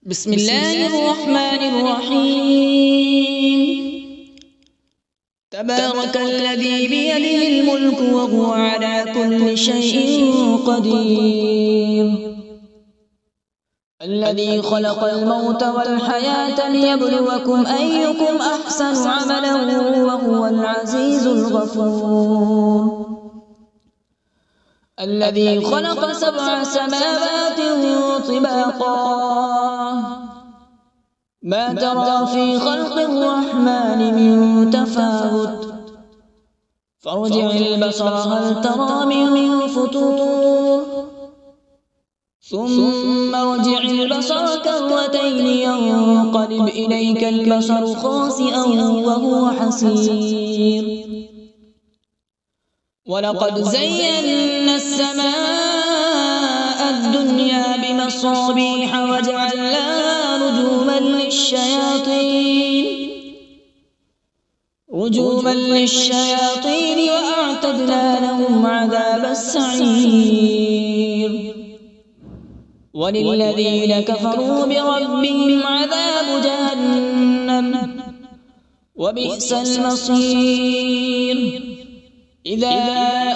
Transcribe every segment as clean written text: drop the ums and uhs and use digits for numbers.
بسم الله الرحمن الرحيم. تبارك الذي بيده الملك وهو على كل شيء قدير، الذي خلق الموت والحياة ليبلوكم أيكم أحسن عملا وهو العزيز الغفور، الذي خلق 7 سماوات طباقا ما ترى في خلق الرحمن من تفاوت، فارجع البصر هل ترى من فطور، ثم ارجع البصر كرتين ينقلب إليك البصر خاسئا وهو حسير، ولقد زينا السماء الدنيا بمصابيح وجعلناها رجوما للشياطين وأعتدنا لهم عذاب السعير، وللذين كفروا بربهم عذاب جهنم وبئس المصير، إذا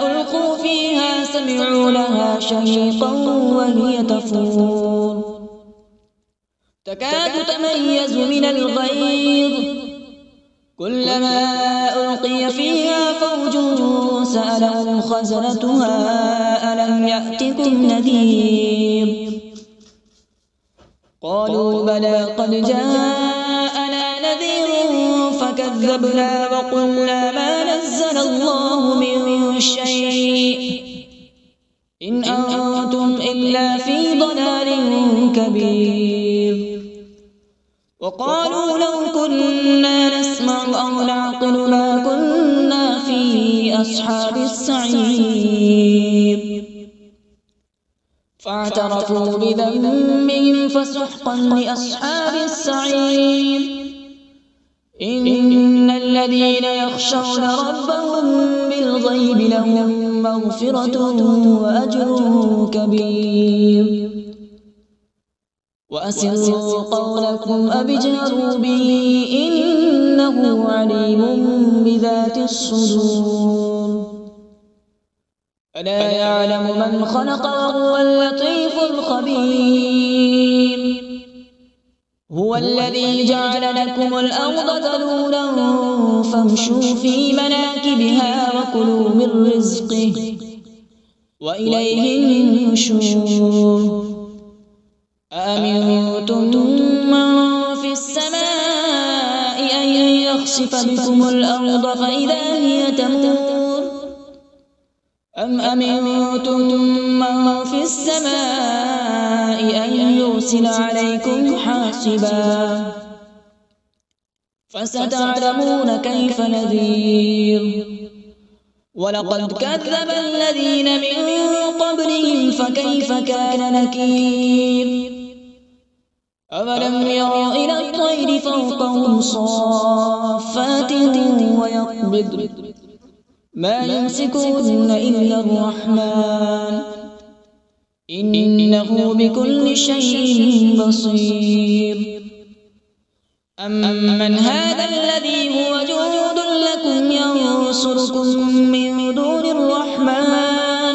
ألقوا فيها سمعوا لها شهيقا وهي تفور تكاد تميز من الغيظ، كلما ألقي فيها فوج سألهم خزنتها ألم يأتكم نذير، قالوا بلى قد جاءنا نذير فكذبنا وقلنا ما نزل الله من شيء إن أنتم إلا في ضلال كبير، وقالوا لو كنا نسمع أو نعقل ما كنا في أصحاب السعير، فاعترفوا بذنبهم فسحقا لأصحاب السعير، إن الذين يخشون ربهم بالغيب لهم مغفرة وأجر كبير، وأسروا قولكم أو اجهروا به إنه عليم بذات الصدور، ألا يعلم من خلق وهو اللطيف الخبير، هو الذي جعل لكم الأرض ذلولا فامشوا في مناكبها وكلوا من رزقه وإليه النشور، أأمنتم من في السماء أن يخسف بكم الأرض فإذا هي تمور، أم أمنتم من في السماء أن يرسل عليكم حاصبا، فستعلمون كيف نذير، ولقد كذب الذين من قبلهم فكيف كان نكير، أولم يروا إلى الطير فوقهم صافات ويقبض ما يمسكون إلا الرحمن إنه بكل شيء بصير، أمن هذا الذي هو جند لكم ينصركم من دون الرحمن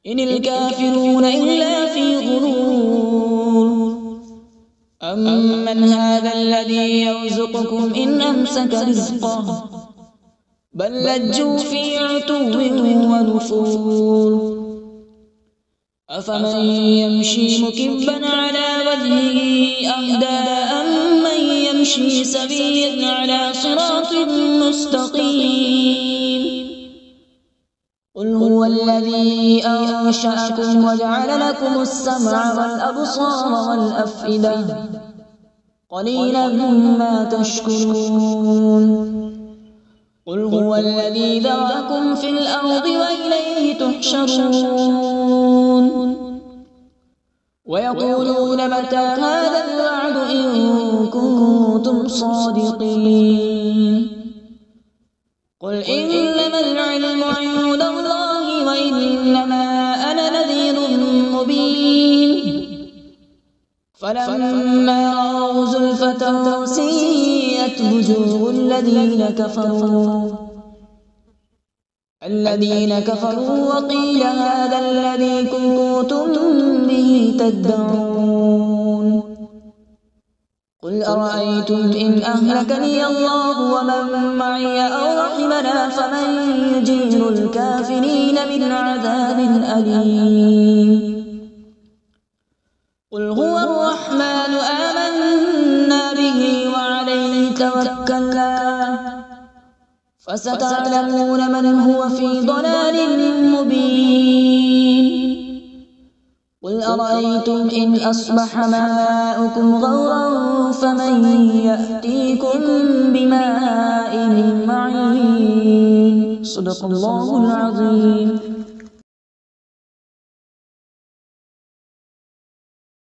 إن الكافرون إلا في غرور، أمن هذا الذي يرزقكم إن أمسك رزقه بل لجوا في عتو ونفور، أفمن يمشي مكبا على وجهه أهدى أمن يمشي سويا على صراط مستقيم، قل هو الذي أنشأكم وجعل لكم السمع والأبصار والأفئدة قليلا ما تشكرون، قل هو الذي ذرأكم في الأرض وإليه تحشرون، ويقولون متى هذا الوعد إن كنتم صادقين، قل إنما العلم عند الله وإنما أنا نذير مبين، فلما رأوا زلفة سيئت وجوه الذين كفروا وقيل هذا الذي كنتم به تدعون قل أرأيتم إن أهلكني الله ومن معي أو رحمنا فمن يجير الكافرين من عذاب أليم قل هو الرحمن آمنا به وعليه توكلنا فستعلمون من هو في ضلال مبين قل أرأيتم إن أصبح ماؤكم غورا فمن يأتيكم بماء معين صدق الله العظيم.